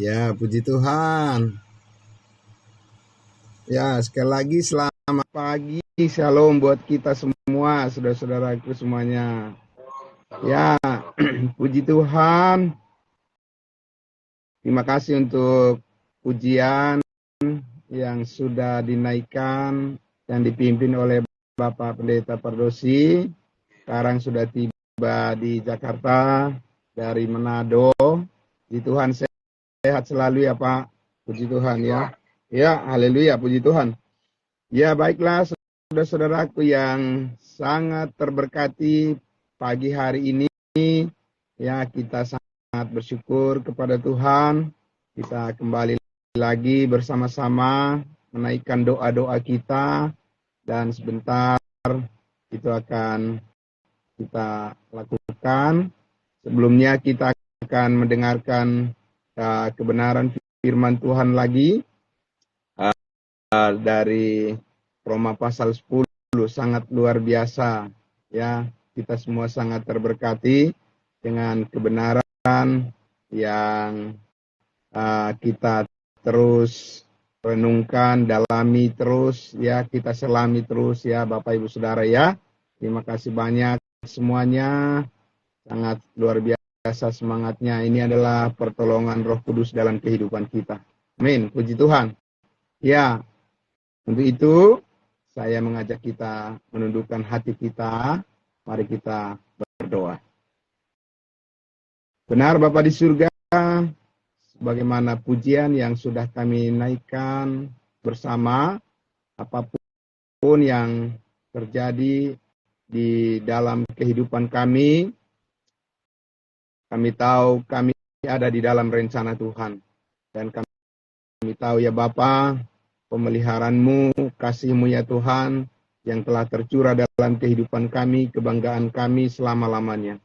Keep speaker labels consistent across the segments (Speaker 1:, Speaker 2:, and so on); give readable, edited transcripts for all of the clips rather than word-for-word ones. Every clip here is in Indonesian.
Speaker 1: Ya, puji Tuhan. Ya, sekali lagi selamat pagi, shalom buat kita semua, saudara-saudaraku semuanya. Ya, puji Tuhan. Terima kasih untuk pujian yang sudah dinaikkan dan dipimpin oleh Bapak Pendeta Pardosi. Sekarang sudah tiba di Jakarta dari Manado. Puji Tuhan, sehat selalu ya Pak. Puji Tuhan ya. Ya, haleluya, puji Tuhan. Ya, baiklah saudara-saudaraku yang sangat terberkati pagi hari ini. Ya, kita sangat bersyukur kepada Tuhan. Kita kembali lagi bersama-sama menaikkan doa-doa kita. Dan sebentar itu akan kita lakukan. Sebelumnya kita akan mendengarkan kebenaran firman Tuhan lagi dari Roma pasal 10, sangat luar biasa ya. Kita semua sangat terberkati dengan kebenaran yang kita terus renungkan, dalami terus ya, kita selami terus ya Bapak Ibu Saudara ya. Terima kasih banyak semuanya, sangat luar biasa semangatnya. Ini adalah pertolongan Roh Kudus dalam kehidupan kita. Amin, puji Tuhan. Ya, untuk itu saya mengajak kita menundukkan hati kita. Mari kita berdoa. Benar Bapa di surga, sebagaimana pujian yang sudah kami naikkan bersama, apapun yang terjadi di dalam kehidupan kami tahu kami ada di dalam rencana Tuhan. Dan kami tahu ya Bapa, pemeliharaan-Mu, kasih-Mu ya Tuhan, yang telah tercurah dalam kehidupan kami, kebanggaan kami selama-lamanya.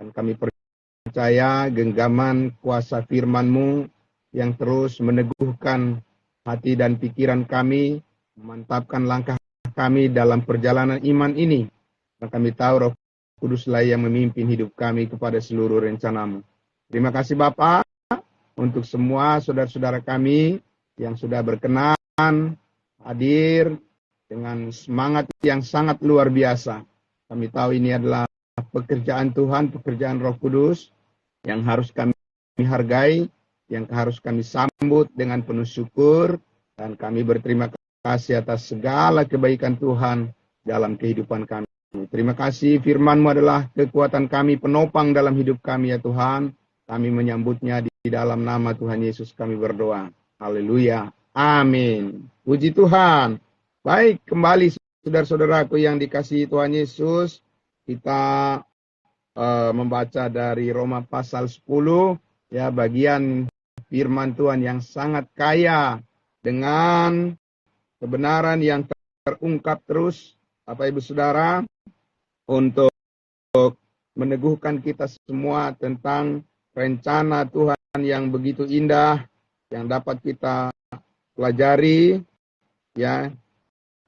Speaker 1: Dan kami percaya genggaman kuasa firman-Mu yang terus meneguhkan hati dan pikiran kami, memantapkan langkah kami dalam perjalanan iman ini. Dan kami tahu Roh Kuduslah yang memimpin hidup kami kepada seluruh rencana-Mu. Terima kasih Bapa untuk semua saudara-saudara kami yang sudah berkenan hadir dengan semangat yang sangat luar biasa. Kami tahu ini adalah pekerjaan Tuhan, pekerjaan Roh Kudus yang harus kami hargai, yang harus kami sambut dengan penuh syukur, dan kami berterima kasih atas segala kebaikan Tuhan dalam kehidupan kami. Terima kasih, firman-Mu adalah kekuatan kami, penopang dalam hidup kami ya Tuhan. Kami menyambutnya di dalam nama Tuhan Yesus kami berdoa. Haleluya. Amin. Puji Tuhan. Baik, kembali saudara-saudaraku yang dikasihi Tuhan Yesus. Kita membaca dari Roma pasal 10. Ya, bagian firman Tuhan yang sangat kaya dengan kebenaran yang terungkap terus, Bapak Ibu Saudara, untuk meneguhkan kita semua tentang rencana Tuhan yang begitu indah, yang dapat kita pelajari, ya,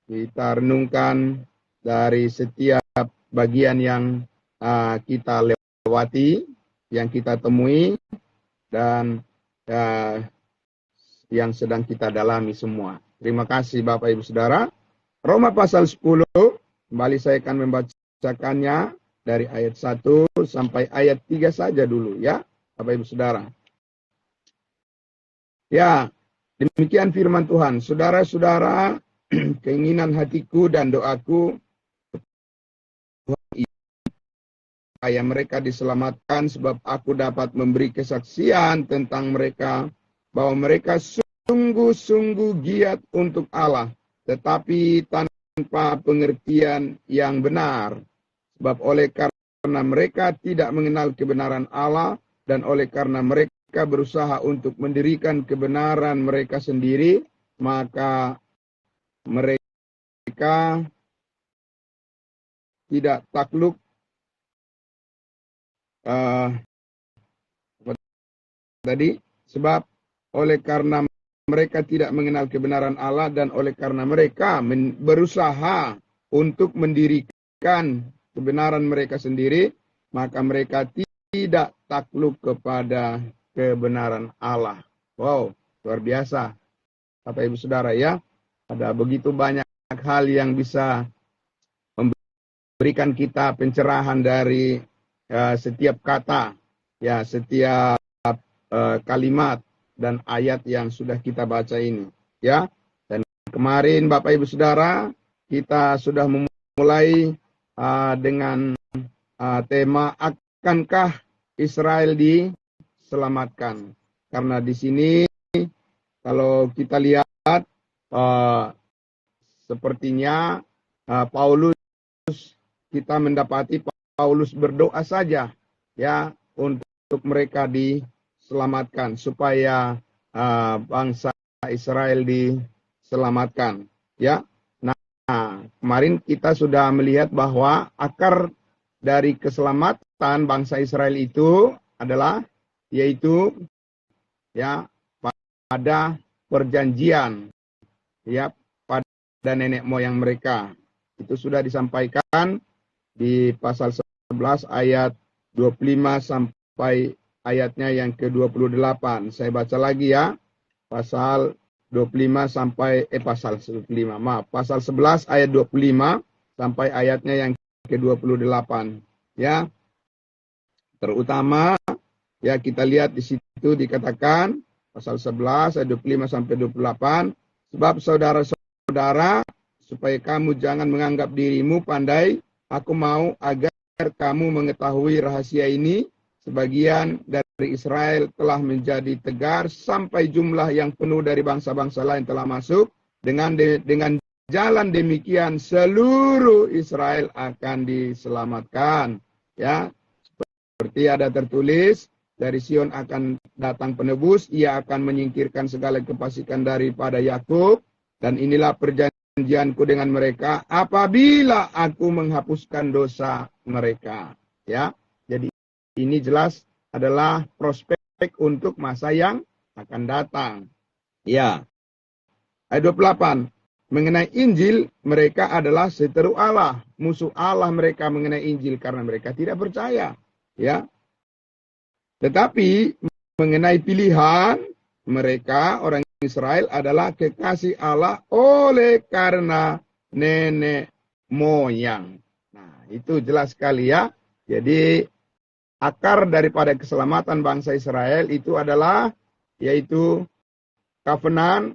Speaker 1: kita renungkan dari setiap bagian yang kita lewati, yang kita temui, dan yang sedang kita dalami semua. Terima kasih Bapak Ibu Saudara. Roma pasal 10, kembali saya akan membacakannya dari ayat 1 sampai ayat 3 saja dulu ya, Bapak Ibu Saudara. Ya, demikian firman Tuhan. Saudara-saudara, keinginan hatiku dan doaku supaya mereka diselamatkan, sebab aku dapat memberi kesaksian tentang mereka bahwa mereka sungguh-sungguh giat untuk Allah, tetapi tanpa pengertian yang benar. Sebab oleh karena mereka tidak mengenal kebenaran Allah, dan oleh karena mereka berusaha untuk mendirikan kebenaran mereka sendiri, maka mereka tidak takluk sebab oleh karena mereka tidak mengenal kebenaran Allah, dan oleh karena mereka berusaha untuk mendirikan kebenaran mereka sendiri, maka mereka tidak takluk kepada kebenaran Allah. Wow, luar biasa. Bapak Ibu Saudara ya, ada begitu banyak hal yang bisa memberikan kita pencerahan dari setiap kata, ya setiap kalimat dan ayat yang sudah kita baca ini. Ya, dan kemarin Bapak Ibu Saudara, kita sudah memulai dengan tema akankah Israel diselamatkan? Karena di sini kalau kita lihat sepertinya Paulus, kita mendapati Paulus berdoa saja ya untuk mereka diselamatkan supaya bangsa Israel diselamatkan ya. Nah, kemarin kita sudah melihat bahwa akar dari keselamatan bangsa Israel itu adalah yaitu ya pada perjanjian ya pada nenek moyang mereka. Itu sudah disampaikan di pasal 11 ayat 25 sampai ayatnya yang ke-28. Saya baca lagi ya. Pasal 25 sampai pasal 15. Maaf, pasal 11 ayat 25 sampai ayatnya yang ke-28 ya. Terutama ya kita lihat di situ dikatakan pasal 11 ayat 25 sampai 28, sebab saudara-saudara supaya kamu jangan menganggap dirimu pandai, aku mau agar kamu mengetahui rahasia ini, sebagian dari Israel telah menjadi tegar sampai jumlah yang penuh dari bangsa-bangsa lain telah masuk, dengan jalan demikian seluruh Israel akan diselamatkan. Ya, seperti ada tertulis, dari Sion akan datang penebus, ia akan menyingkirkan segala kefasikan daripada Yakub, dan inilah perjanjianku dengan mereka apabila aku menghapuskan dosa mereka. Ya, jadi ini jelas adalah prospek untuk masa yang akan datang. Ya, ayat 28. Mengenai Injil, mereka adalah seteru Allah, musuh Allah mereka mengenai Injil karena mereka tidak percaya. Ya. Tetapi mengenai pilihan, mereka orang Israel adalah kekasih Allah oleh karena nenek moyang. Nah, itu jelas sekali ya. Jadi akar daripada keselamatan bangsa Israel itu adalah yaitu covenant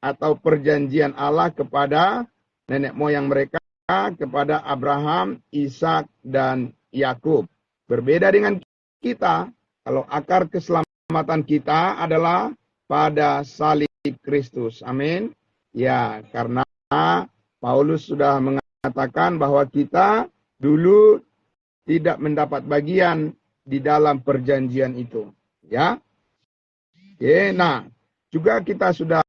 Speaker 1: atau perjanjian Allah kepada nenek moyang mereka, kepada Abraham, Ishak dan Yakub. Berbeda dengan kita. Kalau akar keselamatan kita adalah pada salib Kristus. Amin. Ya, karena Paulus sudah mengatakan bahwa kita dulu tidak mendapat bagian di dalam perjanjian itu. Ya. Oke, nah, juga kita sudah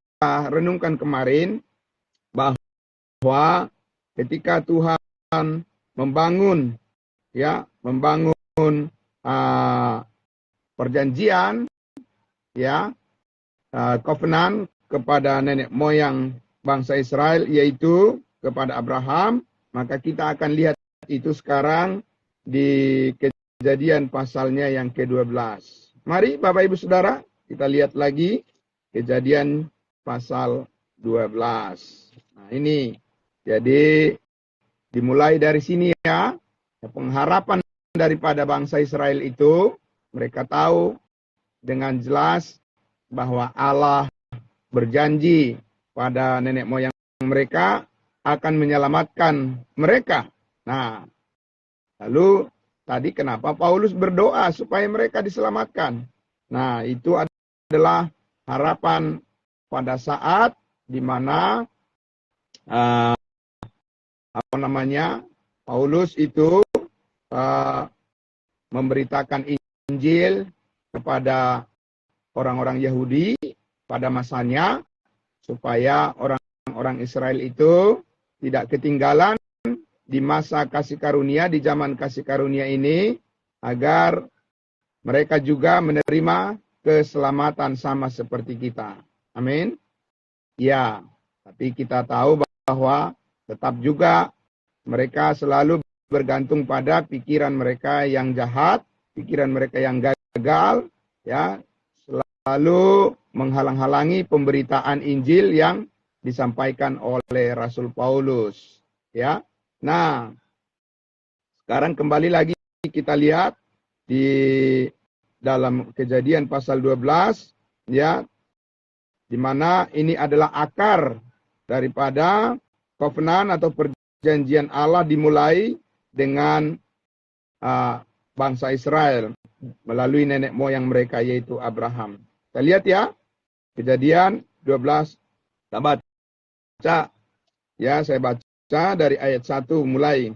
Speaker 1: renungkan kemarin bahwa ketika Tuhan membangun perjanjian ya covenant kepada nenek moyang bangsa Israel yaitu kepada Abraham, maka kita akan lihat itu sekarang di Kejadian pasalnya yang ke-12. Mari Bapak Ibu Saudara, kita lihat lagi Kejadian pasal 12. Nah, ini jadi dimulai dari sini ya, pengharapan daripada bangsa Israel itu. Mereka tahu dengan jelas bahwa Allah berjanji pada nenek moyang mereka akan menyelamatkan mereka. Nah, lalu tadi kenapa Paulus berdoa supaya mereka diselamatkan? Nah, itu adalah harapan pada saat di mana Paulus itu memberitakan Injil kepada orang-orang Yahudi pada masanya supaya orang-orang Israel itu tidak ketinggalan di masa kasih karunia, di zaman kasih karunia ini, agar mereka juga menerima keselamatan sama seperti kita. Amin. Ya, tapi kita tahu bahwa tetap juga mereka selalu bergantung pada pikiran mereka yang jahat, pikiran mereka yang gagal, ya, selalu menghalang-halangi pemberitaan Injil yang disampaikan oleh Rasul Paulus. Ya, nah sekarang kembali lagi kita lihat di dalam Kejadian pasal 12, ya, di mana ini adalah akar daripada covenant atau perjanjian Allah dimulai dengan bangsa Israel melalui nenek moyang mereka yaitu Abraham. Kita lihat ya, Kejadian 12, kita baca. Ya, saya baca dari ayat 1 mulai.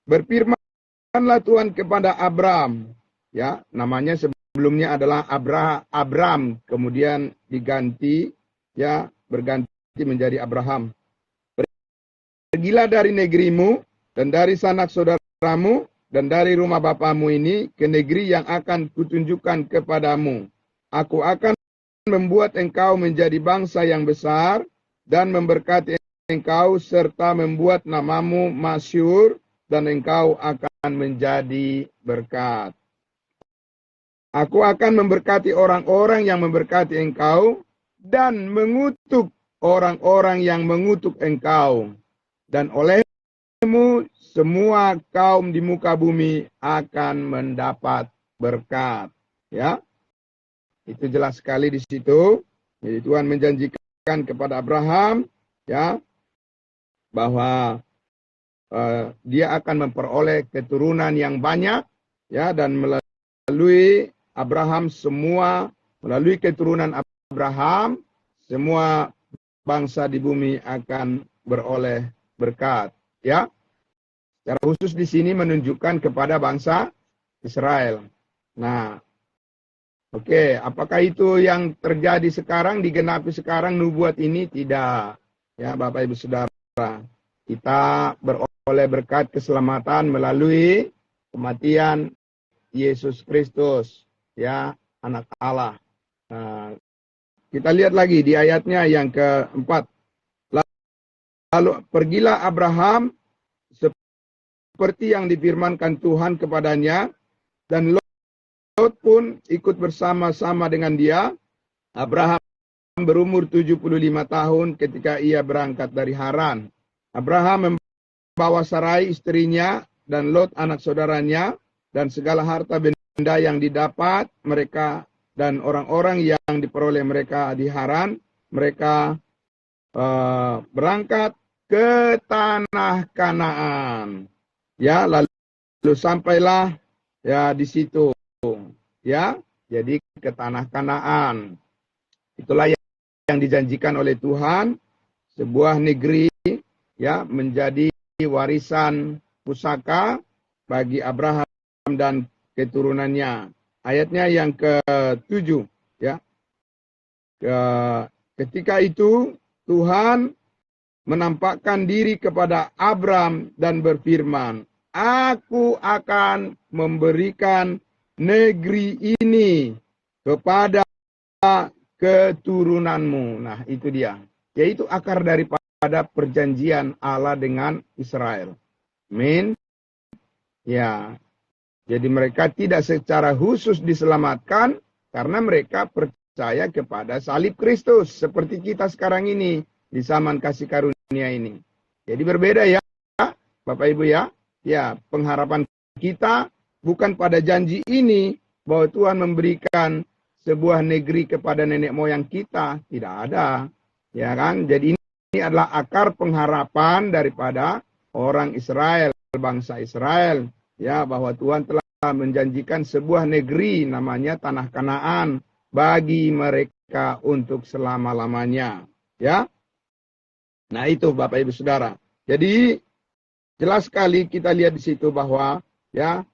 Speaker 1: Berfirmanlah Tuhan kepada Abram, ya, namanya sebelumnya adalah Abram, kemudian diganti, ya, berganti menjadi Abraham. Pergilah dari negerimu dan dari sanak saudaramu dan dari rumah bapamu ini ke negeri yang akan kutunjukkan kepadamu. Aku akan membuat engkau menjadi bangsa yang besar dan memberkati engkau serta membuat namamu masyhur dan engkau akan menjadi berkat. Aku akan memberkati orang-orang yang memberkati engkau dan mengutuk orang-orang yang mengutuk engkau. Dan olehmu semua kaum di muka bumi akan mendapat berkat. Ya, itu jelas sekali di situ. Jadi Tuhan menjanjikan kepada Abraham, ya, bahwa dia akan memperoleh keturunan yang banyak, ya, dan melalui Abraham melalui keturunan Abraham semua bangsa di bumi akan beroleh berkat, ya. Secara khusus di sini menunjukkan kepada bangsa Israel. Nah, oke, apakah itu yang terjadi sekarang, digenapi sekarang nubuat ini? Tidak. Ya, Bapak Ibu Saudara, kita beroleh berkat keselamatan melalui kematian Yesus Kristus, ya, anak Allah. Nah, kita lihat lagi di ayatnya yang keempat. Lalu pergilah Abraham seperti yang difirmankan Tuhan kepadanya, dan Lot pun ikut bersama-sama dengan dia. Abraham berumur 75 tahun ketika ia berangkat dari Haran. Abraham membawa Sarai istrinya dan Lot anak saudaranya dan segala harta benda yang didapat mereka dan orang-orang yang diperoleh mereka di Haran. Mereka berangkat ke tanah Kanaan. Ya, lalu sampailah, ya, di situ, ya, jadi ke tanah Kanaan. Itulah yang dijanjikan oleh Tuhan, sebuah negeri, ya, menjadi warisan pusaka bagi Abraham dan keturunannya. Ayatnya yang ke-7, ya. Ketika itu Tuhan menampakkan diri kepada Abram dan berfirman, Aku akan memberikan negeri ini kepada keturunanmu. Nah, itu dia. Yaitu akar daripada perjanjian Allah dengan Israel. Amin. Ya. Jadi mereka tidak secara khusus diselamatkan karena mereka percaya kepada salib Kristus. Seperti kita sekarang ini di zaman kasih karunia ini. Jadi berbeda ya, Bapak Ibu ya. Ya, pengharapan kita bukan pada janji ini bahwa Tuhan memberikan sebuah negeri kepada nenek moyang kita. Tidak ada. Ya kan? Jadi ini adalah akar pengharapan daripada orang Israel, bangsa Israel. Ya, bahwa Tuhan telah menjanjikan sebuah negeri namanya Tanah Kanaan bagi mereka untuk selama-lamanya. Ya. Nah, itu Bapak Ibu Saudara. Jadi jelas sekali kita lihat di situ bahwa, ya,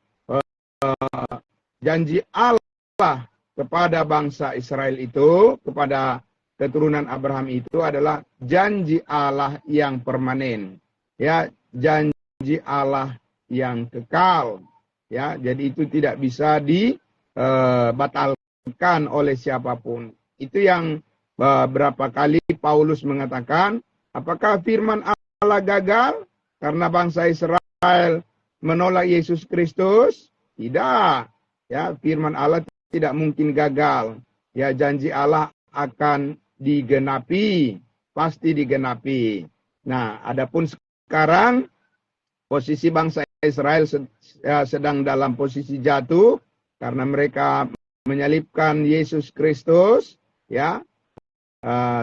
Speaker 1: janji Allah kepada bangsa Israel itu, kepada keturunan Abraham itu adalah janji Allah yang permanen. Ya, janji Allah yang kekal. Ya, jadi itu tidak bisa dibatalkan oleh siapapun. Itu yang berapa kali Paulus mengatakan, apakah firman Allah gagal karena bangsa Israel menolak Yesus Kristus? Tidak. Ya, firman Allah tidak mungkin gagal. ya janji Allah akan digenapi, pasti digenapi. Nah, adapun sekarang posisi bangsa Israel sedang dalam posisi jatuh karena mereka menyalibkan Yesus Kristus, ya,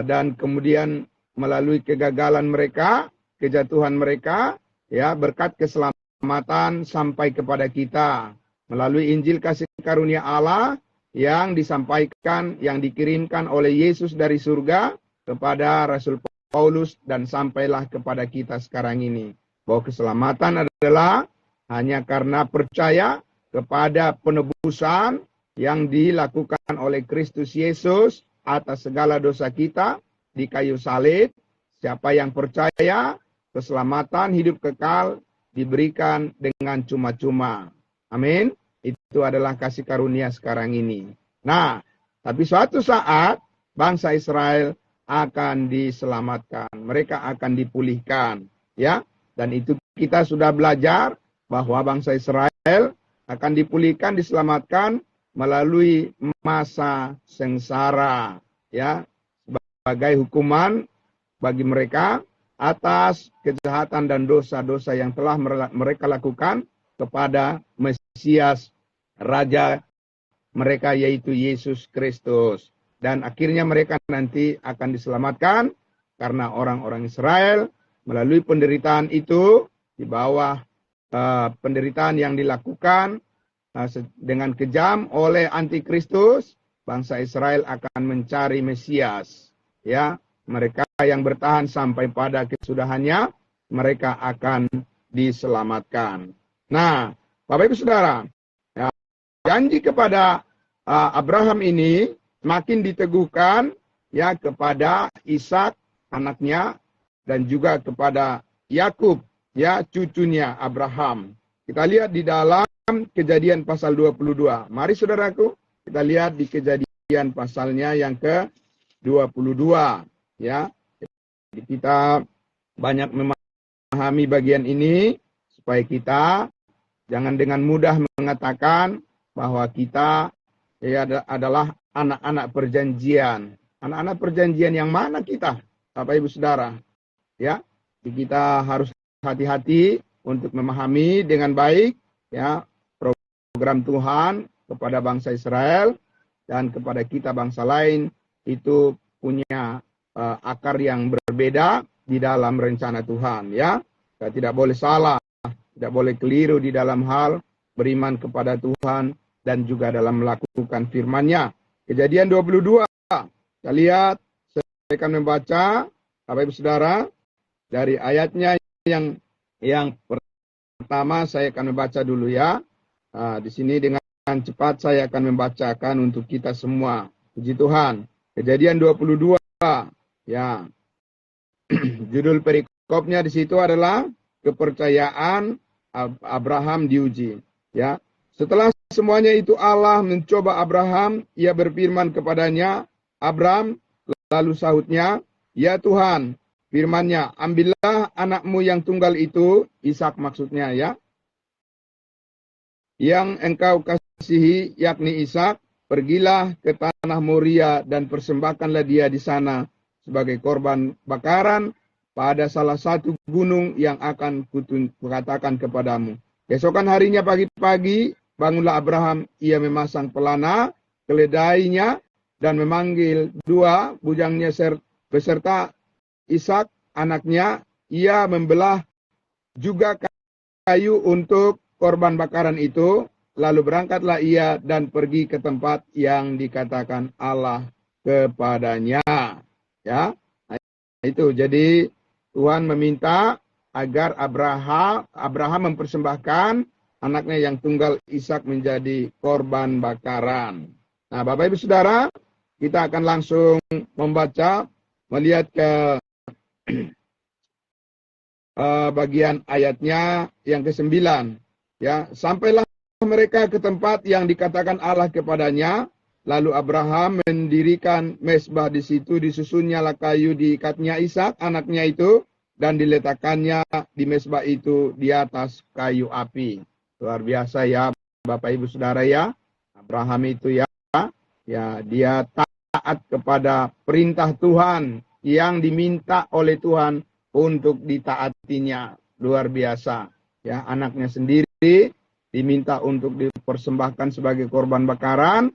Speaker 1: dan kemudian melalui kegagalan mereka, kejatuhan mereka, ya, berkat keselamatan sampai kepada kita melalui Injil kasih karunia Allah yang disampaikan, yang dikirimkan oleh Yesus dari surga kepada Rasul Paulus dan sampailah kepada kita sekarang ini. Bahwa keselamatan adalah hanya karena percaya kepada penebusan yang dilakukan oleh Kristus Yesus atas segala dosa kita di kayu salib. Siapa yang percaya, keselamatan hidup kekal diberikan dengan cuma-cuma. Amin. Itu adalah kasih karunia sekarang ini. Nah, tapi suatu saat bangsa Israel akan diselamatkan. Mereka akan dipulihkan. Ya, dan itu kita sudah belajar bahwa bangsa Israel akan dipulihkan, diselamatkan melalui masa sengsara, ya, sebagai hukuman bagi mereka atas kejahatan dan dosa-dosa yang telah mereka lakukan kepada Mesias, Raja mereka, yaitu Yesus Kristus. Dan akhirnya mereka nanti akan diselamatkan karena orang-orang Israel melalui penderitaan itu, di bawah penderitaan yang dilakukan dengan kejam oleh antikristus, bangsa Israel akan mencari Mesias. Ya, mereka yang bertahan sampai pada kesudahannya, mereka akan diselamatkan. Nah, Bapak Ibu Saudara, ya, janji kepada Abraham ini makin diteguhkan, ya, kepada Ishak anaknya dan juga kepada Yakub, ya, cucunya Abraham. Kita lihat di dalam Kejadian pasal 22. Mari saudaraku, kita lihat di Kejadian pasalnya yang ke-22, ya. Jadi kita banyak memahami bagian ini supaya kita jangan dengan mudah mengatakan bahwa kita, ya, adalah anak-anak perjanjian. Anak-anak perjanjian yang mana kita, Bapak Ibu Saudara? Ya, kita harus hati-hati untuk memahami dengan baik, ya, program Tuhan kepada bangsa Israel dan kepada kita bangsa lain itu punya akar yang berbeda di dalam rencana Tuhan, ya. Kita tidak boleh salah, tidak boleh keliru di dalam hal beriman kepada Tuhan dan juga dalam melakukan firman-Nya. Kejadian 22. Kita lihat, saya akan membaca, Bapak Ibu Saudara, dari ayatnya yang pertama saya akan membaca dulu, ya. Di sini dengan cepat saya akan membacakan untuk kita semua. Puji Tuhan. Kejadian 22. Ya. Judul perikopnya di situ adalah kepercayaan Abraham diuji. Ya. Setelah semuanya itu Allah mencoba Abraham, ia berfirman kepadanya, Abraham, lalu sahutnya, ya Tuhan, firman-Nya, ambillah anakmu yang tunggal itu, Ishak maksudnya, ya, yang engkau kasihi, yakni Ishak, pergilah ke tanah Moria dan persembahkanlah dia di sana sebagai korban bakaran pada salah satu gunung yang akan kukatakan kepadamu. Keesokan harinya pagi-pagi, bangunlah Abraham, ia memasang pelana, keledainya, dan memanggil dua bujangnya beserta Ishak anaknya. Ia membelah juga kayu untuk korban bakaran itu, lalu berangkatlah ia dan pergi ke tempat yang dikatakan Allah kepadanya. Ya, nah, itu. Jadi Tuhan meminta agar Abraham mempersembahkan anaknya yang tunggal Ishak menjadi korban bakaran. Nah, Bapak Ibu Saudara, kita akan langsung membaca, melihat ke bagian ayatnya yang ke-9. Ya, sampailah mereka ke tempat yang dikatakan Allah kepadanya, lalu Abraham mendirikan mezbah di situ, disusunnya kayu, diikatnya Ishak anaknya itu, dan diletakkannya di mezbah itu di atas kayu api. Luar biasa, ya Bapak Ibu Saudara, ya. Abraham itu, ya, Ya, dia taat kepada perintah Tuhan yang diminta oleh Tuhan untuk ditaatinya. Luar biasa. Ya, anaknya sendiri diminta untuk dipersembahkan sebagai korban bakaran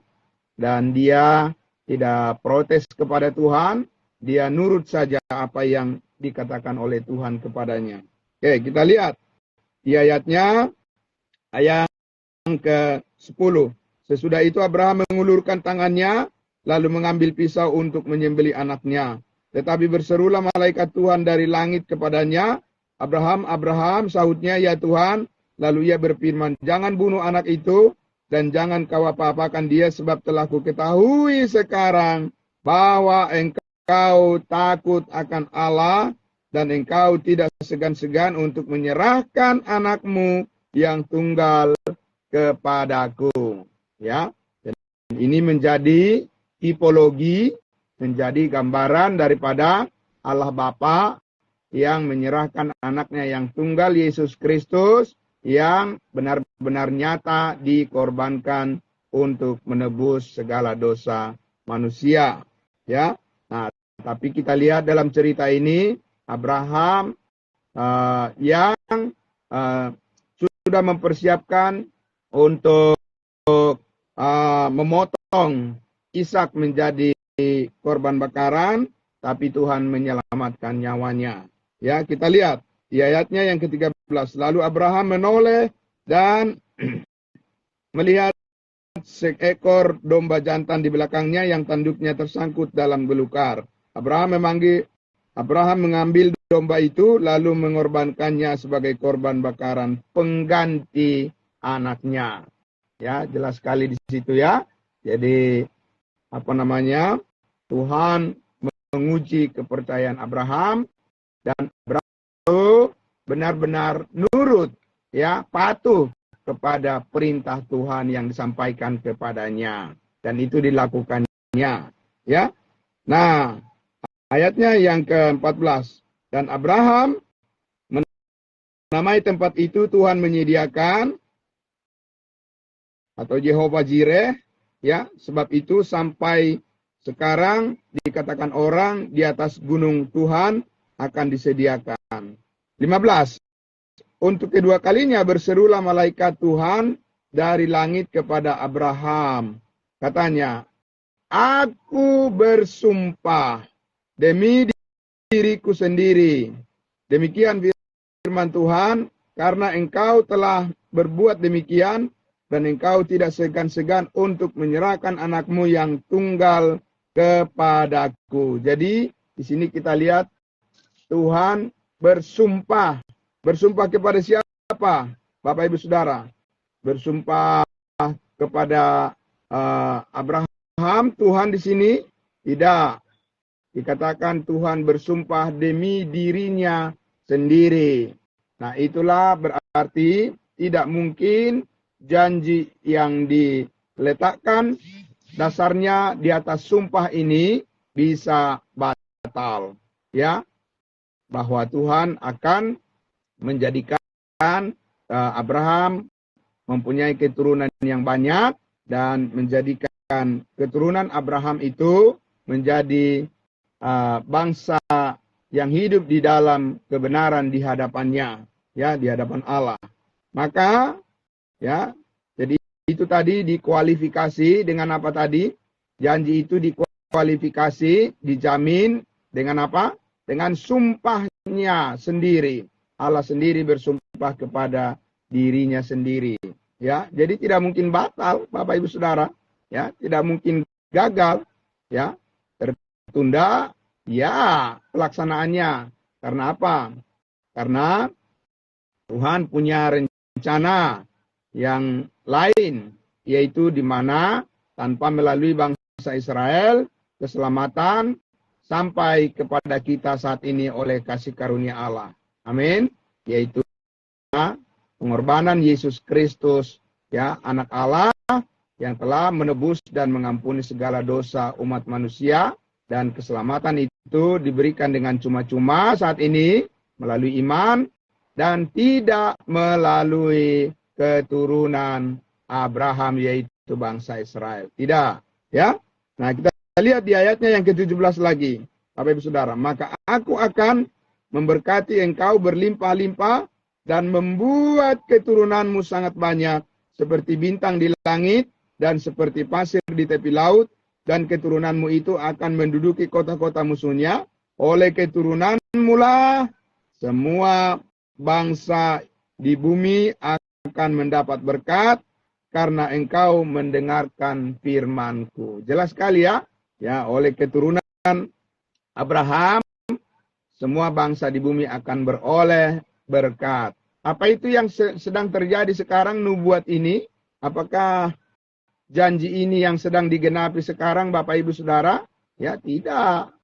Speaker 1: dan dia tidak protes kepada Tuhan, dia nurut saja apa yang dikatakan oleh Tuhan kepadanya. Oke, kita lihat di ayatnya, ayat ke-10. Sesudah itu Abraham mengulurkan tangannya, lalu mengambil pisau untuk menyembelih anaknya. Tetapi berserulah malaikat Tuhan dari langit kepadanya, Abraham, Abraham, sahutnya, ya Tuhan. Lalu ia berfirman, jangan bunuh anak itu, dan jangan kau apa-apakan dia, sebab telah kuketahui sekarang bahwa engkau takut akan Allah, dan engkau tidak segan-segan untuk menyerahkan anakmu yang tunggal kepadaku. Ya, dan ini menjadi tipologi, menjadi gambaran daripada Allah Bapa yang menyerahkan anaknya yang tunggal, Yesus Kristus, yang benar-benar nyata dikorbankan untuk menebus segala dosa manusia. Ya, nah, tapi kita lihat dalam cerita ini Abraham yang sudah mempersiapkan untuk memotong Ishak menjadi korban bakaran, tapi Tuhan menyelamatkan nyawanya. Ya, kita lihat di ayatnya yang ke-13. Lalu Abraham menoleh dan melihat seekor domba jantan di belakangnya yang tanduknya tersangkut dalam belukar. Abraham mengambil domba itu lalu mengorbankannya sebagai korban bakaran pengganti anaknya. Ya, jelas sekali di situ ya. Jadi Tuhan menguji kepercayaan Abraham, dan Abraham itu benar-benar nurut, ya, patuh kepada perintah Tuhan yang disampaikan kepadanya, dan itu dilakukannya. Ya. Nah, ayatnya yang ke-14. Dan Abraham menamai tempat itu Tuhan menyediakan, atau Jehovah Jireh, ya, sebab itu sampai sekarang dikatakan orang di atas gunung Tuhan akan disediakan. 15. Untuk kedua kalinya berserulah malaikat Tuhan dari langit kepada Abraham. Katanya, aku bersumpah demi diriku sendiri. Demikian firman Tuhan, karena engkau telah berbuat demikian, dan engkau tidak segan-segan untuk menyerahkan anakmu yang tunggal kepadaku. Jadi di sini kita lihat Tuhan bersumpah. Bersumpah kepada siapa? Bapak Ibu Saudara. Bersumpah kepada Abraham. Tuhan di sini tidak dikatakan Tuhan bersumpah demi dirinya sendiri. Nah, itulah berarti tidak mungkin janji yang diletakkan dasarnya di atas sumpah ini bisa batal, ya, bahwa Tuhan akan menjadikan Abraham mempunyai keturunan yang banyak dan menjadikan keturunan Abraham itu menjadi bangsa yang hidup di dalam kebenaran di hadapannya, ya, di hadapan Allah. Maka, ya, jadi itu tadi dikualifikasi dengan apa tadi? Janji itu dikualifikasi, dijamin dengan apa? Dengan sumpahnya sendiri. Allah sendiri bersumpah kepada dirinya sendiri. Ya, jadi tidak mungkin batal, Bapak Ibu Saudara. Ya, tidak mungkin gagal. Ya, tertunda. Ya, pelaksanaannya. Karena apa? Karena Tuhan punya rencana yang lain, yaitu di mana tanpa melalui bangsa Israel, keselamatan sampai kepada kita saat ini oleh kasih karunia Allah. Amin. Yaitu pengorbanan Yesus Kristus, ya, anak Allah yang telah menebus dan mengampuni segala dosa umat manusia, dan keselamatan itu diberikan dengan cuma-cuma saat ini melalui iman dan tidak melalui keturunan Abraham, yaitu bangsa Israel. Tidak. Ya. Nah, kita lihat di ayatnya yang ke-17 lagi. Bapak Ibu Saudara, maka aku akan memberkati engkau berlimpah-limpah dan membuat keturunanmu sangat banyak seperti bintang di langit dan seperti pasir di tepi laut, dan keturunanmu itu akan menduduki kota-kota musuhnya. Oleh keturunanmu lah semua bangsa di bumi akan mendapat berkat karena engkau mendengarkan firman-Ku. Jelas sekali ya. Ya, oleh keturunan Abraham semua bangsa di bumi akan beroleh berkat. Apa itu yang sedang terjadi sekarang, nubuat ini? Apakah janji ini yang sedang digenapi sekarang, Bapak Ibu Saudara? Ya, tidak.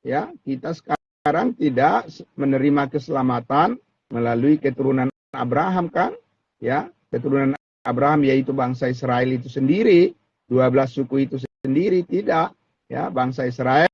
Speaker 1: Ya, kita sekarang tidak menerima keselamatan melalui keturunan Abraham kan? Ya, keturunan Abraham yaitu bangsa Israel itu sendiri, 12 suku itu sendiri tidak. Ya, bangsa Israel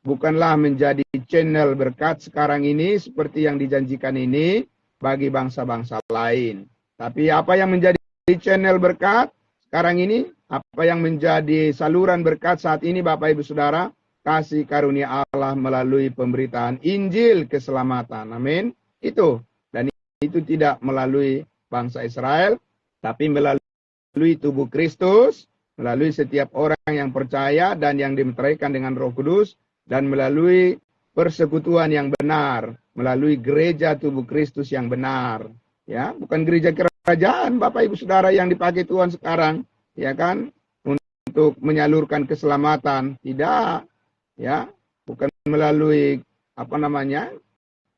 Speaker 1: bukanlah menjadi channel berkat sekarang ini seperti yang dijanjikan ini bagi bangsa-bangsa lain. Tapi apa yang menjadi channel berkat sekarang ini? Apa yang menjadi saluran berkat saat ini, Bapak Ibu Saudara? Kasih karunia Allah melalui pemberitaan Injil keselamatan. Amin. Itu. Dan itu tidak melalui bangsa Israel, tapi melalui tubuh Kristus, melalui setiap orang yang percaya dan yang dimeteraikan dengan Roh Kudus, dan melalui persekutuan yang benar, melalui gereja tubuh Kristus yang benar. Ya, bukan gereja kerajaan, Bapak Ibu Saudara, yang dipakai Tuhan sekarang, ya kan, untuk menyalurkan keselamatan. Tidak. Ya, bukan melalui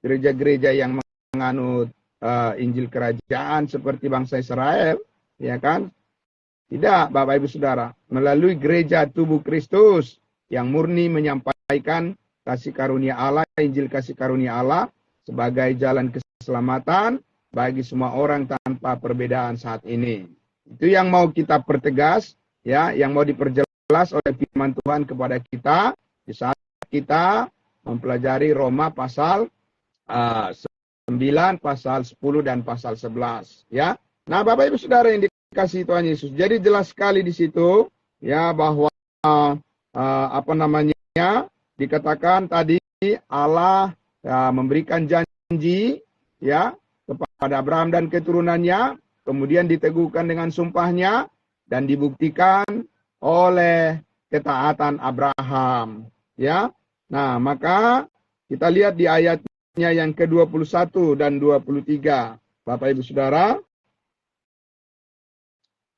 Speaker 1: gereja-gereja yang menganut Injil kerajaan seperti bangsa Israel, ya kan? Tidak, Bapak Ibu Saudara, melalui gereja tubuh Kristus yang murni menyampaikan kasih karunia Allah, Injil kasih karunia Allah sebagai jalan keselamatan bagi semua orang tanpa perbedaan saat ini. Itu yang mau kita pertegas, ya, yang mau diperjelas oleh firman Tuhan kepada kita di saat kita mempelajari Roma pasal 9, pasal 10 dan pasal 11, ya. Nah, Bapak Ibu Saudara yang dikasihi Tuhan Yesus, jadi jelas sekali di situ ya bahwa dikatakan tadi Allah memberikan janji ya kepada Abraham dan keturunannya, kemudian diteguhkan dengan sumpahnya dan dibuktikan oleh ketaatan Abraham, ya. Nah, maka kita lihat di ayatnya yang ke-21 dan 23. Bapak Ibu Saudara,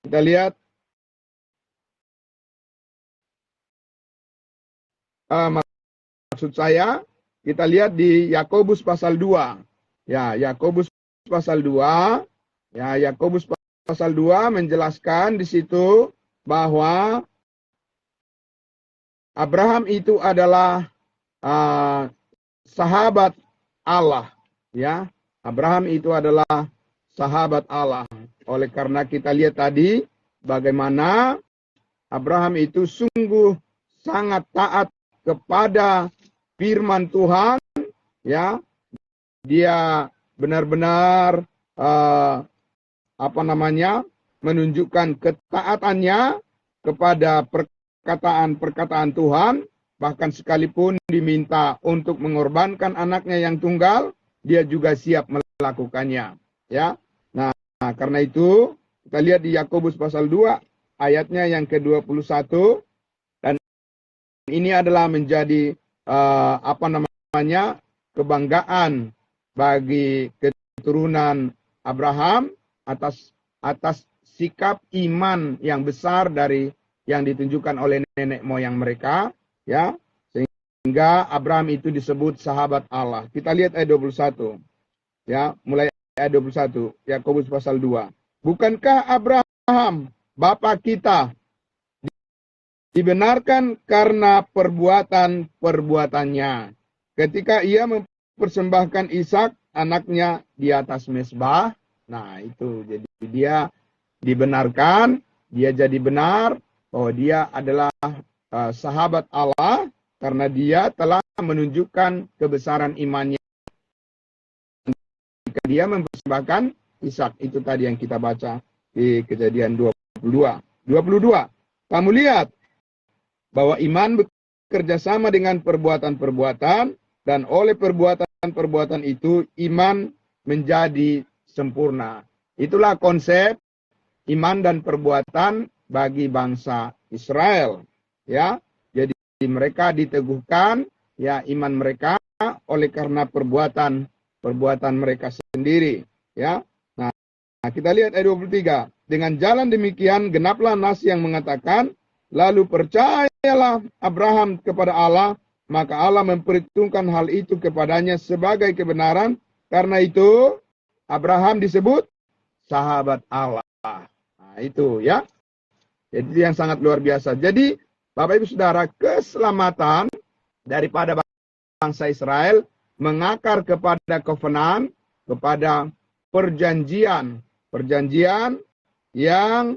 Speaker 1: kita lihat maksud saya, kita lihat di Yakobus pasal 2. Ya, Yakobus pasal 2. Ya, Yakobus pasal 2 menjelaskan di situ bahwa Abraham itu adalah sahabat Allah. Ya, Abraham itu adalah sahabat Allah. Oleh karena kita lihat tadi bagaimana Abraham itu sungguh sangat taat kepada firman Tuhan, ya. Dia benar-benar menunjukkan ketaatannya kepada perkataan-perkataan Tuhan, bahkan sekalipun diminta untuk mengorbankan anaknya yang tunggal, dia juga siap melakukannya, ya. Nah, karena itu kita lihat di Yakobus pasal 2 ayatnya yang ke-21, dan ini adalah menjadi kebanggaan bagi keturunan Abraham atas sikap iman yang besar dari yang ditunjukkan oleh nenek moyang mereka, ya, sehingga Abraham itu disebut sahabat Allah. Kita lihat ayat 21. Ya, mulai ayat 21, Yakobus pasal 2. Bukankah Abraham bapa kita dibenarkan karena perbuatan-perbuatannya ketika ia mempersembahkan Ishak anaknya di atas mezbah? Nah, itu jadi dia dibenarkan, dia jadi benar bahwa dia adalah sahabat Allah karena dia telah menunjukkan kebesaran imannya ketika dia mempersembahkan Ishak. Itu tadi yang kita baca di Kejadian 22. Kamu lihat bahwa iman bekerja sama dengan perbuatan-perbuatan, dan oleh perbuatan-perbuatan itu iman menjadi sempurna. Itulah konsep iman dan perbuatan bagi bangsa Israel. Ya, jadi mereka diteguhkan ya iman mereka oleh karena perbuatan mereka sendiri. Ya, nah kita lihat ayat 23. Dengan jalan demikian genaplah nas yang mengatakan, lalu percayalah Abraham kepada Allah, maka Allah memperhitungkan hal itu kepadanya sebagai kebenaran. Karena itu Abraham disebut sahabat Allah. Nah, itu ya. Jadi yang sangat luar biasa. Jadi Bapak Ibu Saudara, keselamatan daripada bangsa Israel mengakar kepada covenant, kepada perjanjian. Perjanjian yang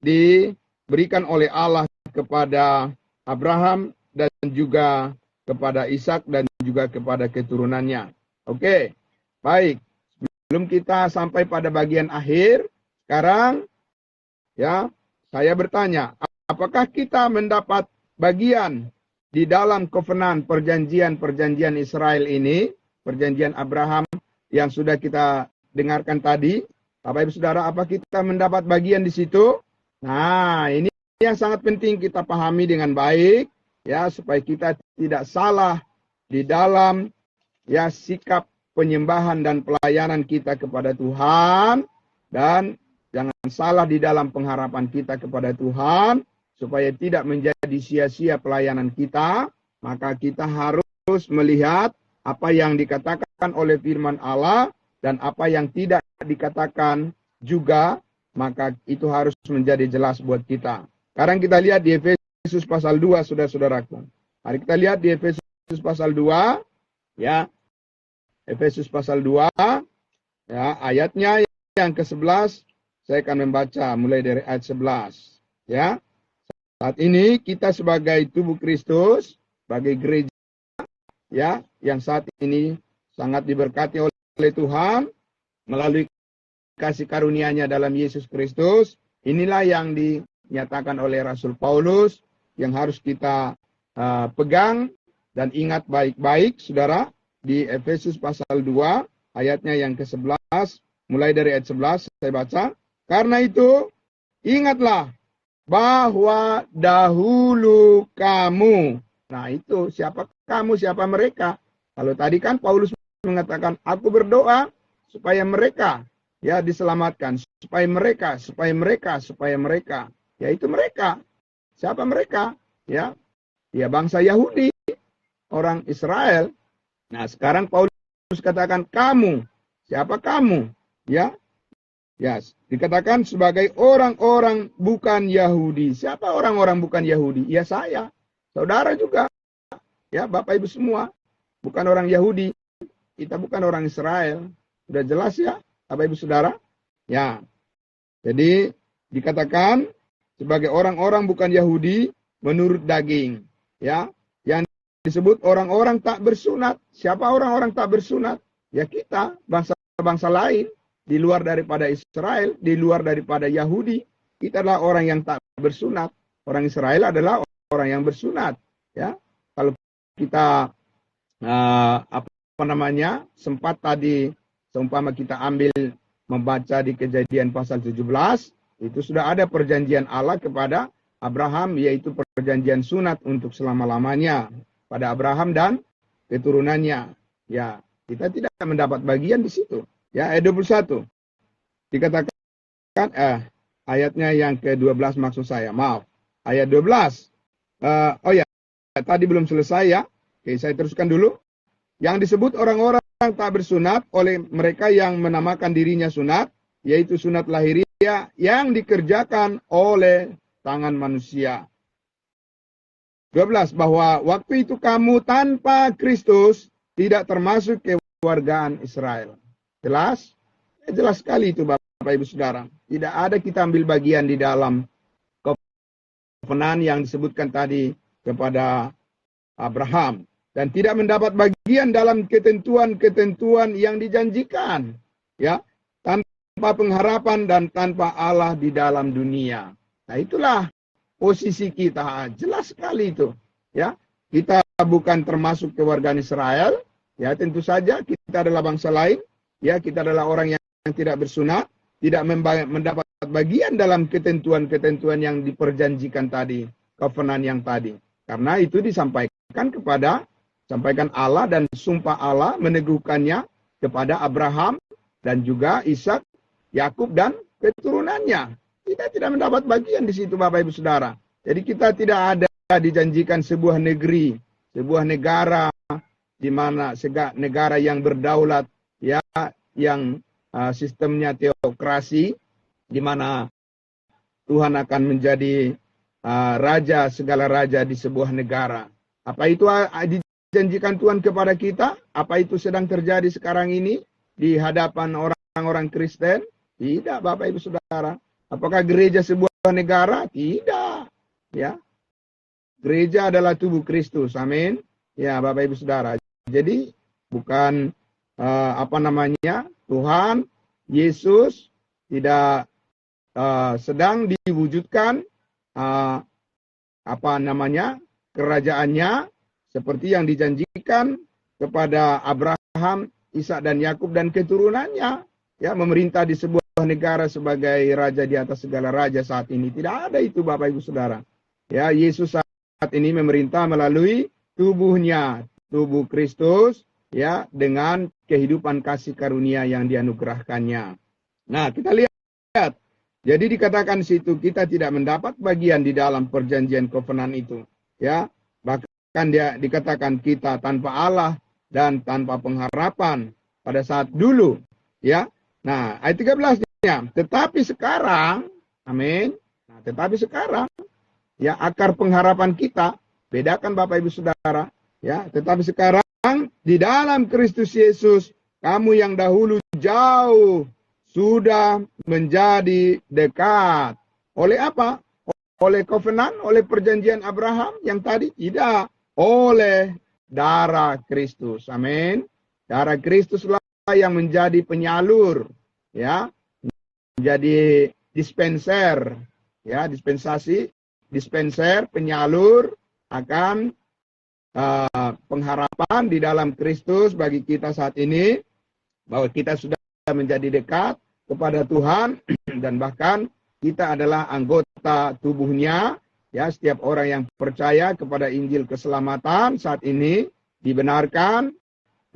Speaker 1: diberikan oleh Allah kepada Abraham dan juga kepada Ishak dan juga kepada keturunannya. Oke, baik. Sebelum kita sampai pada bagian akhir, sekarang ya saya bertanya, apakah kita mendapat bagian di dalam covenant perjanjian Israel ini, perjanjian Abraham yang sudah kita dengarkan tadi? Bapak Ibu Saudara, apa kita mendapat bagian di situ? Nah, ini yang sangat penting kita pahami dengan baik, ya, supaya kita tidak salah di dalam ya sikap penyembahan dan pelayanan kita kepada Tuhan, dan jangan salah di dalam pengharapan kita kepada Tuhan, supaya tidak menjadi sia-sia pelayanan kita. Maka kita harus melihat apa yang dikatakan oleh firman Allah dan apa yang tidak dikatakan juga, maka itu harus menjadi jelas buat kita. Sekarang kita lihat di Efesus pasal 2, saudara-saudaraku. Mari kita lihat di Efesus pasal 2, ya. Efesus pasal 2, ya, ayatnya yang ke-11, saya akan membaca mulai dari ayat 11, ya. Saat ini kita sebagai tubuh Kristus, sebagai gereja, ya, yang saat ini sangat diberkati oleh Tuhan melalui kasih karunia-Nya dalam Yesus Kristus. Inilah yang dinyatakan oleh Rasul Paulus yang harus kita pegang dan ingat baik-baik, saudara, di Efesus pasal 2 ayatnya yang ke-11, mulai dari ayat 11 saya baca. Karena itu ingatlah bahwa dahulu kamu. Nah, itu siapa kamu, siapa mereka? Kalau tadi kan Paulus mengatakan, aku berdoa supaya mereka ya diselamatkan, supaya mereka. Yaitu mereka. Siapa mereka? Ya, bangsa Yahudi, orang Israel. Nah, sekarang Paulus katakan kamu. Siapa kamu? Ya, dikatakan sebagai orang-orang bukan Yahudi. Siapa orang-orang bukan Yahudi? Ya saya, saudara juga. Ya, Bapak Ibu semua bukan orang Yahudi. Kita bukan orang Israel. Sudah jelas ya, Bapak Ibu Saudara? Ya. Jadi dikatakan sebagai orang-orang bukan Yahudi menurut daging, ya. Yang disebut orang-orang tak bersunat. Siapa orang-orang tak bersunat? Ya kita, bangsa-bangsa lain di luar daripada Israel, di luar daripada Yahudi. Kita adalah orang yang tak bersunat. Orang Israel adalah orang yang bersunat, ya. Kalau kita sempat tadi seumpama kita ambil membaca di Kejadian pasal 17, itu sudah ada perjanjian Allah kepada Abraham, yaitu perjanjian sunat untuk selama-lamanya pada Abraham dan keturunannya. Ya, kita tidak mendapat bagian di situ. Ya, ayat 21 dikatakan ayatnya yang ke-12 maksud saya. Maaf. Ayat 12. Tadi belum selesai ya. Oke, saya teruskan dulu. Yang disebut orang-orang tak bersunat oleh mereka yang menamakan dirinya sunat, yaitu sunat lahiriah yang dikerjakan oleh tangan manusia. 12. Bahwa waktu itu kamu tanpa Kristus tidak termasuk kewargaan Israel. Jelas? Jelas sekali itu Bapak Ibu Saudara. Tidak ada kita ambil bagian di dalam covenant yang disebutkan tadi kepada Abraham. Dan tidak mendapat bagian dalam ketentuan-ketentuan yang dijanjikan. Ya, tanpa pengharapan dan tanpa Allah di dalam dunia. Nah itulah posisi kita. Jelas sekali itu. Ya, kita bukan termasuk kewargaan Israel. Ya, tentu saja kita adalah bangsa lain. Ya, kita adalah orang yang tidak bersunat, tidak mendapat bagian dalam ketentuan-ketentuan yang diperjanjikan tadi, covenant yang tadi. Karena itu disampaikan sampaikan Allah dan sumpah Allah meneguhkannya kepada Abraham dan juga Ishak, Yakub dan keturunannya. Kita tidak mendapat bagian di situ, Bapak Ibu Saudara. Jadi kita tidak ada dijanjikan sebuah negeri, sebuah negara di mana negara yang berdaulat, ya, yang sistemnya teokrasi, di mana Tuhan akan menjadi raja, segala raja di sebuah negara. Apa itu dijanjikan Tuhan kepada kita? Apa itu sedang terjadi sekarang ini di hadapan orang-orang Kristen? Tidak, Bapak Ibu Saudara. Apakah gereja sebuah negara? Tidak. Ya, gereja adalah tubuh Kristus. Amin. Ya, Bapak Ibu Saudara. Jadi bukan Tuhan Yesus tidak sedang diwujudkan kerajaannya seperti yang dijanjikan kepada Abraham, Ishak dan Yakub dan keturunannya, ya, memerintah di sebuah negara sebagai raja di atas segala raja saat ini. Tidak ada itu, Bapak Ibu Saudara. Ya, Yesus saat ini memerintah melalui tubuhnya, tubuh Kristus, ya, dengan kehidupan kasih karunia yang dianugerahkannya. Nah, kita lihat. Jadi dikatakan di situ kita tidak mendapat bagian di dalam perjanjian covenant itu, ya. Bahkan dia dikatakan kita tanpa Allah dan tanpa pengharapan pada saat dulu, ya. Nah, ayat 13-nya, tetapi sekarang, amin. Nah, tetapi sekarang, ya, akar pengharapan kita, bedakan Bapak Ibu Saudara, ya, tetapi sekarang di dalam Kristus Yesus, kamu yang dahulu jauh sudah menjadi dekat. Oleh apa? Oleh covenant, oleh perjanjian Abraham yang tadi? Tidak. Oleh darah Kristus. Amin. Darah Kristuslah yang menjadi penyalur, ya, menjadi dispenser, ya, dispenser, penyalur akan pengharapan di dalam Kristus bagi kita saat ini, bahwa kita sudah menjadi dekat kepada Tuhan dan bahkan kita adalah anggota tubuhnya, ya. Setiap orang yang percaya kepada Injil keselamatan saat ini dibenarkan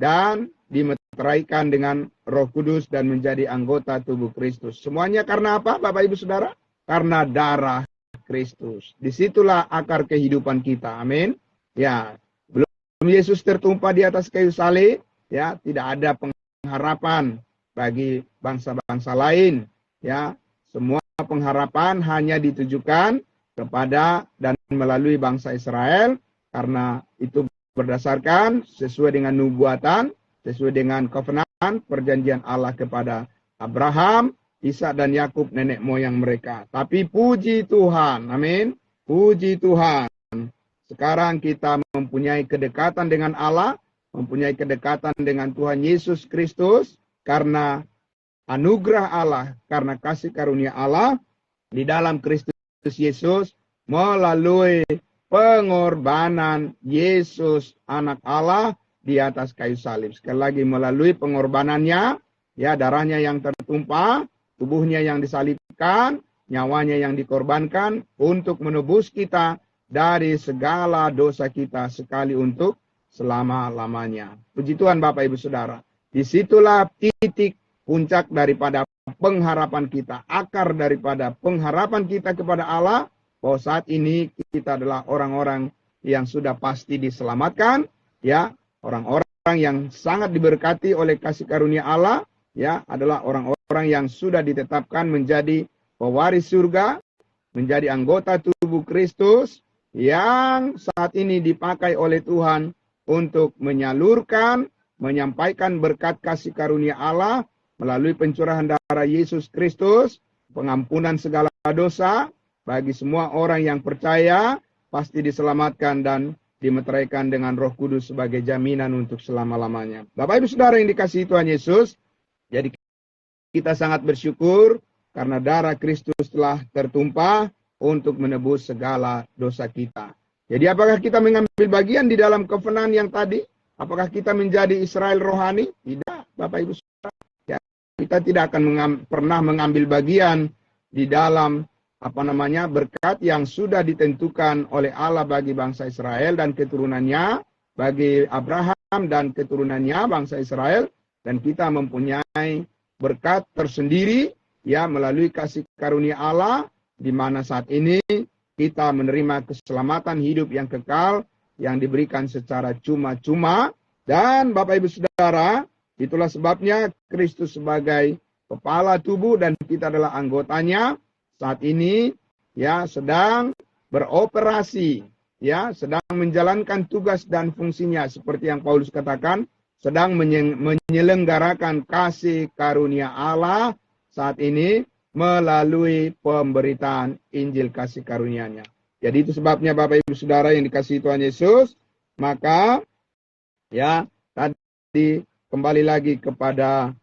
Speaker 1: dan dimeteraikan dengan Roh Kudus dan menjadi anggota tubuh Kristus. Semuanya karena apa, Bapak Ibu Saudara? Karena darah Kristus. Disitulah akar kehidupan kita. Amin. Ya, belum Yesus tertumpah di atas kayu salib, ya, tidak ada pengharapan bagi bangsa-bangsa lain. Ya, semua pengharapan hanya ditujukan kepada dan melalui bangsa Israel, karena itu berdasarkan sesuai dengan nubuatan, sesuai dengan covenant, perjanjian Allah kepada Abraham, Ishak dan Yakub, nenek moyang mereka. Tapi puji Tuhan, amin, puji Tuhan. Sekarang kita mempunyai kedekatan dengan Allah, mempunyai kedekatan dengan Tuhan Yesus Kristus, karena anugerah Allah, karena kasih karunia Allah di dalam Kristus Yesus, melalui pengorbanan Yesus anak Allah di atas kayu salib. Sekali lagi, melalui pengorbanannya, ya, darahnya yang tertumpah, tubuhnya yang disalibkan, nyawanya yang dikorbankan untuk menebus kita dari segala dosa kita sekali untuk selama-lamanya. Puji Tuhan Bapak Ibu Saudara. Disitulah titik puncak daripada pengharapan kita, akar daripada pengharapan kita kepada Allah, bahwa saat ini kita adalah orang-orang yang sudah pasti diselamatkan, ya, orang-orang yang sangat diberkati oleh kasih karunia Allah, ya, adalah orang-orang yang sudah ditetapkan menjadi pewaris surga, menjadi anggota tubuh Kristus, yang saat ini dipakai oleh Tuhan untuk menyalurkan, menyampaikan berkat kasih karunia Allah melalui pencurahan darah Yesus Kristus, pengampunan segala dosa bagi semua orang yang percaya, pasti diselamatkan dan dimeteraikan dengan Roh Kudus sebagai jaminan untuk selama-lamanya. Bapak Ibu Saudara yang dikasihi Tuhan Yesus, jadi kita sangat bersyukur karena darah Kristus telah tertumpah, untuk menebus segala dosa kita. Jadi apakah kita mengambil bagian di dalam covenant yang tadi? Apakah kita menjadi Israel rohani? Tidak, Bapak Ibu Saudara. Ya, kita tidak akan pernah mengambil bagian di dalam berkat yang sudah ditentukan oleh Allah bagi bangsa Israel dan keturunannya, bagi Abraham dan keturunannya bangsa Israel, dan kita mempunyai berkat tersendiri ya melalui kasih karunia Allah, di mana saat ini kita menerima keselamatan hidup yang kekal yang diberikan secara cuma-cuma. Dan Bapak Ibu Saudara, itulah sebabnya Kristus sebagai kepala tubuh dan kita adalah anggotanya, saat ini ya sedang beroperasi, ya sedang menjalankan tugas dan fungsinya seperti yang Paulus katakan, sedang menyelenggarakan kasih karunia Allah saat ini melalui pemberitaan Injil kasih karunia-Nya. Jadi itu sebabnya Bapak Ibu Saudara yang dikasihi Tuhan Yesus, maka ya tadi kembali lagi kepada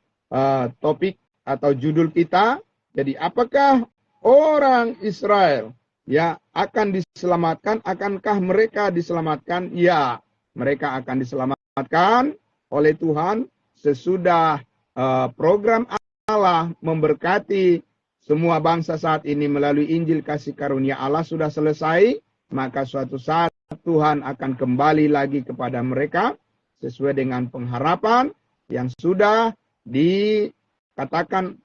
Speaker 1: topik atau judul kita. Jadi apakah orang Israel ya akan diselamatkan? Akankah mereka diselamatkan? Ya, mereka akan diselamatkan oleh Tuhan sesudah program Allah memberkati semua bangsa saat ini melalui Injil kasih karunia Allah sudah selesai, maka suatu saat Tuhan akan kembali lagi kepada mereka sesuai dengan pengharapan yang sudah diperkatakan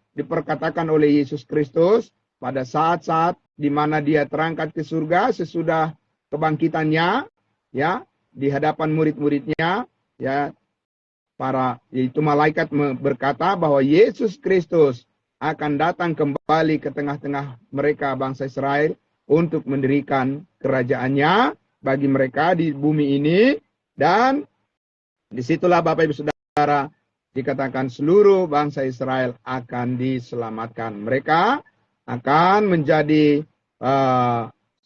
Speaker 1: oleh Yesus Kristus pada saat-saat di mana Dia terangkat ke surga sesudah kebangkitannya, ya di hadapan murid-muridnya, ya yaitu malaikat berkata bahwa Yesus Kristus akan datang kembali ke tengah-tengah mereka bangsa Israel untuk mendirikan kerajaannya bagi mereka di bumi ini. Dan disitulah Bapak Ibu Saudara dikatakan seluruh bangsa Israel akan diselamatkan. Mereka akan menjadi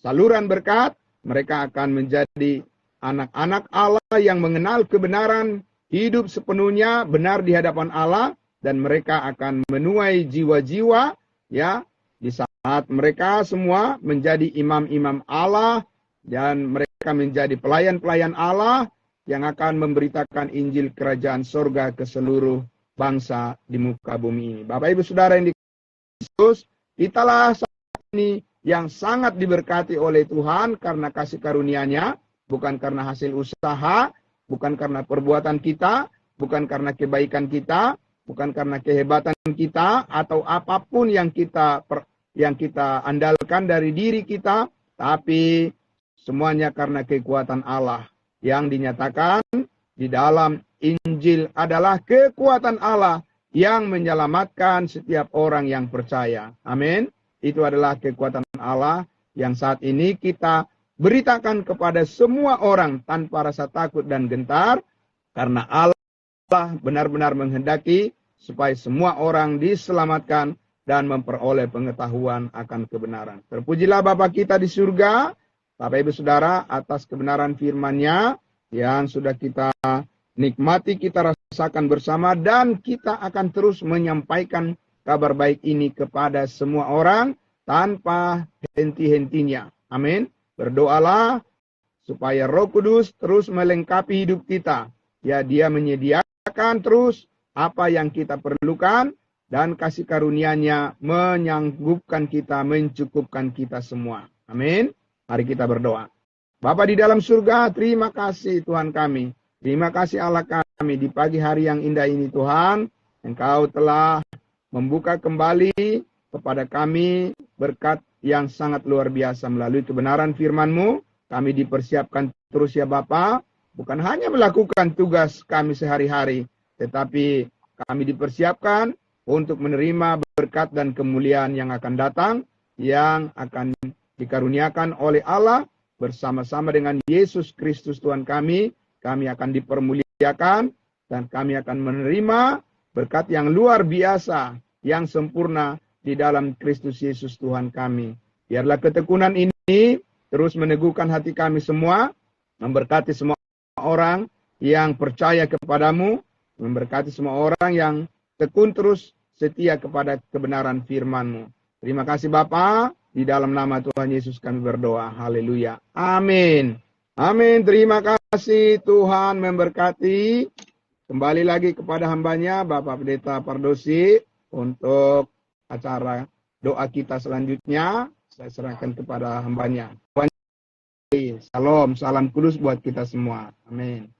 Speaker 1: saluran berkat, mereka akan menjadi anak-anak Allah yang mengenal kebenaran, hidup sepenuhnya benar di hadapan Allah, dan mereka akan menuai jiwa-jiwa ya di saat mereka semua menjadi imam-imam Allah dan mereka menjadi pelayan-pelayan Allah yang akan memberitakan Injil kerajaan sorga ke seluruh bangsa di muka bumi ini. Bapak Ibu Saudara yang dikasihi Yesus, kitalah saat ini yang sangat diberkati oleh Tuhan karena kasih karunia-Nya, bukan karena hasil usaha, bukan karena perbuatan kita, bukan karena kebaikan kita, bukan karena kehebatan kita atau apapun yang kita andalkan dari diri kita, tapi semuanya karena kekuatan Allah yang dinyatakan di dalam Injil adalah kekuatan Allah yang menyelamatkan setiap orang yang percaya. Amin. Itu adalah kekuatan Allah yang saat ini kita beritakan kepada semua orang tanpa rasa takut dan gentar, karena Allah benar-benar menghendaki supaya semua orang diselamatkan dan memperoleh pengetahuan akan kebenaran. Terpujilah Bapa kita di surga, Bapak Ibu Saudara, atas kebenaran firman-Nya yang sudah kita nikmati, kita rasakan bersama, dan kita akan terus menyampaikan kabar baik ini kepada semua orang tanpa henti-hentinya. Amin. Berdoalah supaya Roh Kudus terus melengkapi hidup kita. Ya, Dia menyediakan terus apa yang kita perlukan, dan kasih karunia-Nya menyanggupkan kita, mencukupkan kita semua. Amin. Mari kita berdoa. Bapa di dalam surga, terima kasih Tuhan kami. Terima kasih Allah kami di pagi hari yang indah ini Tuhan. Engkau telah membuka kembali kepada kami berkat yang sangat luar biasa melalui kebenaran firman-Mu. Kami dipersiapkan terus ya Bapa, bukan hanya melakukan tugas kami sehari-hari, tetapi kami dipersiapkan untuk menerima berkat dan kemuliaan yang akan datang, yang akan dikaruniakan oleh Allah bersama-sama dengan Yesus Kristus Tuhan kami. Kami akan dipermuliakan dan kami akan menerima berkat yang luar biasa, yang sempurna di dalam Kristus Yesus Tuhan kami. Biarlah ketekunan ini terus meneguhkan hati kami semua, memberkati semua orang yang percaya kepadamu, memberkati semua orang yang tekun terus setia kepada kebenaran firman-Mu. Terima kasih Bapa, Di dalam nama Tuhan Yesus kami berdoa. Haleluya. Amin. Amin. Terima kasih, Tuhan memberkati. Kembali lagi kepada hambanya, Bapak Pendeta Pardosi, untuk acara doa kita selanjutnya. Saya serahkan kepada hambanya. Shalom, salam kudus buat kita semua. Amin.